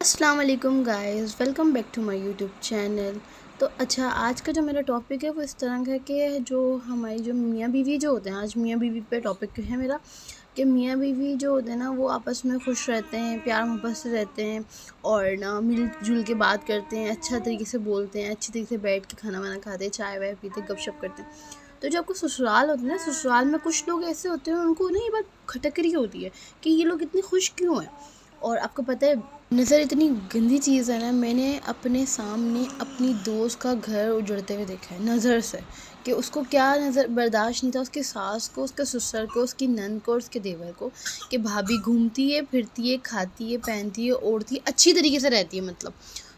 السلام علیکم guys, welcome back to my YouTube channel. تو اچھا، آج کا جو میرا ٹاپک ہے وہ اس طرح کا ہے کہ جو ہماری جو میاں بیوی جو ہوتے ہیں، آج میاں بیوی پہ ٹاپک ہے میرا، کہ میاں بیوی جو ہوتے ہیں نا وہ آپس میں خوش رہتے ہیں، پیار محبت سے رہتے ہیں اور نا مل جل کے بات کرتے ہیں، اچھا طریقے سے بولتے ہیں، اچھی طریقے سے بیٹھ کے کھانا وانا کھاتے ہیں، چائے وائے پیتے، گپ شپ کرتے ہیں۔ تو جو آپ کو سسرال ہوتے ہیں نا، سسرال میں کچھ لوگ ایسے ہوتے ہیں ان کو نا یہ بات کھٹک رہی ہوتی ہے کہ یہ لوگ اتنے خوش کیوں ہیں۔ اور آپ کو پتہ ہے، نظر اتنی گندی چیز ہے نا، میں نے اپنے سامنے اپنی دوست کا گھر اجڑتے ہوئے دیکھا ہے نظر سے، کہ اس کو کیا نظر برداشت نہیں تھا، اس کے ساس کو، اس کے سسر کو، اس کی نند کو اور اس کے دیور کو، کہ بھابھی گھومتی ہے، پھرتی ہے، کھاتی ہے، پہنتی ہے، اوڑھتی ہے، اچھی طریقے سے رہتی ہے مطلب۔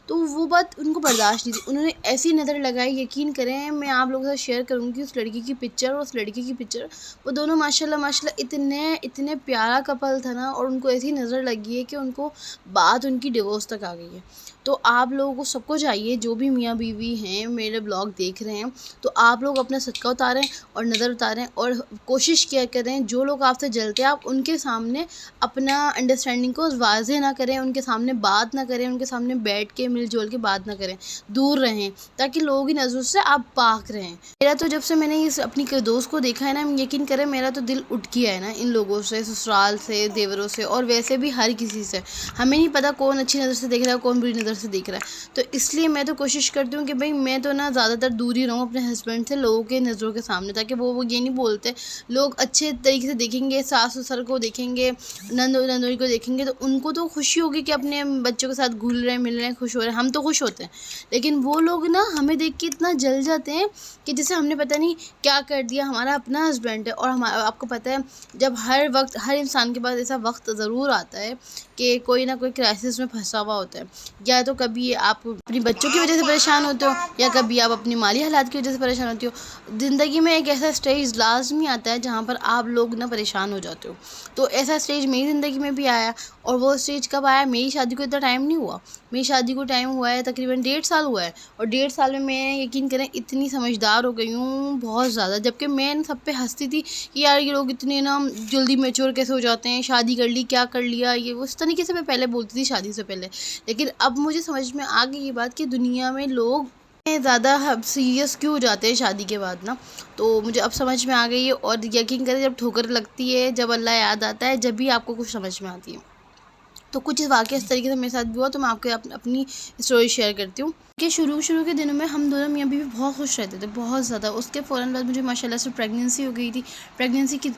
تو وہ بات ان کو برداشت نہیں تھی، انہوں نے ایسی نظر لگائی، یقین کریں میں آپ لوگوں کے ساتھ شیئر کروں گی اس لڑکی کی پکچر اور اس لڑکی کی پکچر۔ وہ دونوں ماشاءاللہ اتنے پیارا کپل تھا نا، اور ان کو ایسی نظر لگی ہے کہ ان کو بات ان کی ڈیورس تک آ گئی ہے۔ تو آپ لوگوں کو سب کو چاہیے، جو بھی میاں بیوی ہیں میرے بلاگ دیکھ رہے ہیں، تو آپ لوگ اپنا صدقہ اتاریں اور نظر اتاریں، اور کوشش کیا کریں جو لوگ آپ سے جلتے ہیں آپ ان کے سامنے اپنا انڈرسٹینڈنگ کو واضح نہ کریں، ان کے سامنے بات نہ کریں، ان کے سامنے بیٹھ کے مل جل کے بات نہ کریں، دور رہیں، تاکہ لوگوں کی نظروں سے آپ پاک رہیں۔ میرا تو جب سے میں نے اس اپنی دوست کو دیکھا ہے نا، یقین کریں میرا تو دل اٹھ گیا ہے نا ان لوگوں سے، سسرال سے، دیوروں سے، اور ویسے بھی ہر کسی سے۔ ہمیں نہیں پتہ کون اچھی نظر سے دیکھ رہا ہے، کون بری نظر سے دیکھ رہا ہے۔ تو اس لیے میں تو کوشش کرتی ہوں کہ بھئی میں تو نا زیادہ تر دور ہی رہوں اپنے ہسبینڈ سے، لوگوں کے نظروں کے سامنے، تاکہ وہ یہ نہیں بولتے، لوگ اچھے طریقے سے دیکھیں گے، ساس سسر کو دیکھیں گے، نندوئی کو دیکھیں گے، تو ان کو تو خوشی ہوگی کہ اپنے بچوں کے ساتھ گھل رہے ہیں، مل رہے ہیں، خوش ہو رہے ہیں، ہم تو خوش ہوتے ہیں۔ لیکن وہ لوگ نا ہمیں دیکھ کے اتنا جل جاتے ہیں کہ جیسے ہم نے پتہ نہیں کیا کر دیا، ہمارا اپنا ہسبینڈ ہے۔ اور آپ کو پتہ ہے، جب ہر وقت ہر انسان کے پاس ایسا وقت ضرور آتا ہے کہ کوئی نہ کوئی کرائسس میں پھنسا ہوا ہوتا ہے، یا تو کبھی آپ اپنی بچوں کی وجہ سے پریشان ہوتے ہو، یا کبھی آپ اپنی مالی حالات کی وجہ سے پریشان ہوتی ہو۔ زندگی میں ایک ایسا سٹیج لازمی آتا ہے جہاں پر آپ لوگ نا پریشان ہو جاتے ہو۔ تو ایسا سٹیج میری زندگی میں بھی آیا، اور وہ سٹیج کب آیا؟ میری شادی کو اتنا ٹائم نہیں ہوا، میری شادی کو ٹائم ہوا ہے تقریباً 1.5 سال ہوا ہے، اور 1.5 سال میں یقین کریں اتنی سمجھدار ہو گئی ہوں بہت زیادہ۔ جبکہ میں سب پہ ہنستی تھی کہ یار یہ لوگ اتنے نا جلدی میچور کیسے ہو جاتے ہیں، شادی کر لی، کیا کر لیا، یہ اس طریقے سے میں پہلے بولتی تھی شادی سے پہلے۔ لیکن اب مجھے سمجھ میں آ گئی یہ بات کہ دنیا میں لوگ زیادہ سیریس کیوں ہو جاتے ہیں شادی کے بعد نا، تو مجھے اب سمجھ میں آ گئی ہے۔ اور یقین کریں جب ٹھوکر لگتی ہے، جب اللہ یاد آتا ہے، جب بھی آپ کو کچھ سمجھ میں آتی ہے۔ تو کچھ واقعہ اس طریقے سے میرے ساتھ بھی ہوا، تو میں آپ کو اپنی اسٹوری شیئر کرتی ہوں کہ شروع کے دنوں میں ہم دونوں میاں بیوی بہت خوش رہتے تھے، بہت زیادہ۔ اس کے فوراً بعد مجھے ماشاءاللہ سے پریگننسی ہو گئی تھی۔ پریگننسی کی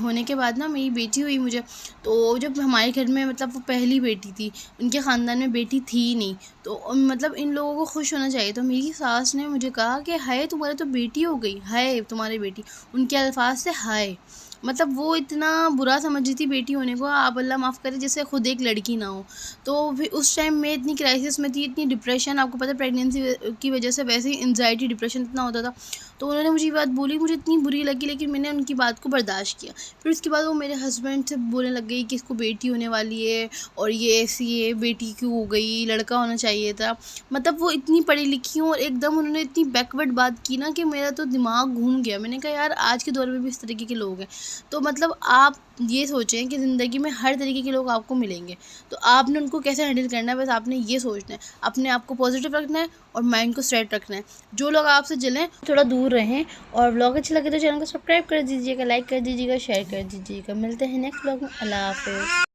ہونے کے بعد نا میری بیٹی ہوئی مجھے، تو جب ہمارے گھر میں مطلب وہ پہلی بیٹی تھی، ان کے خاندان میں بیٹی تھی ہی نہیں، تو مطلب ان لوگوں کو خوش ہونا چاہیے۔ تو میری ساس نے مجھے کہا کہ ہائے تمہارے تو بیٹی ہو گئی، ہائے تمہاری بیٹی، ان کے الفاظ سے ہائے، مطلب وہ اتنا برا سمجھ رہی تھی بیٹی ہونے کو، آپ اللہ معاف کرے، جیسے خود ایک لڑکی نہ ہو۔ تو پھر اس ٹائم میں اتنی کرائسس میں تھی، اتنی ڈپریشن، آپ کو پتہ ہے پریگننسی کی وجہ سے ویسے ہی انزائٹی ڈپریشن اتنا ہوتا تھا۔ تو انہوں نے مجھے یہ بات بولی، مجھے اتنی بری لگی، لیکن میں نے ان کی بات کو برداشت کیا۔ پھر اس کے بعد وہ میرے ہسبینڈ سے بولنے لگ گئی کہ اس کو بیٹی ہونے والی ہے، اور یہ ایسی ہے، بیٹی کیوں ہو گئی، لڑکا ہونا چاہیے تھا۔ مطلب وہ اتنی پڑھی لکھی ہوں، اور ایک دم انہوں نے اتنی بیکورڈ بات کی نا کہ میرا تو دماغ گھوم گیا۔ میں نے کہا یار آج کے دور میں بھی اس طریقے کے لوگ ہیں۔ تو مطلب آپ یہ سوچیں کہ زندگی میں ہر طریقے کے لوگ آپ کو ملیں گے، تو آپ نے ان کو کیسے ہینڈل کرنا ہے، بس آپ نے یہ سوچنا ہے، اپنے آپ کو پازیٹیو رکھنا ہے اور مائنڈ کو سیٹ رکھنا ہے۔ جو لوگ آپ سے جلیں تھوڑا دور رہیں، اور ولاگ اچھا لگے تو چینل کو سبسکرائب کر دیجیے گا، لائک کر دیجیے گا، شیئر کر دیجیے گا۔ ملتے ہیں نیکسٹ ولاگ میں، اللہ حافظ۔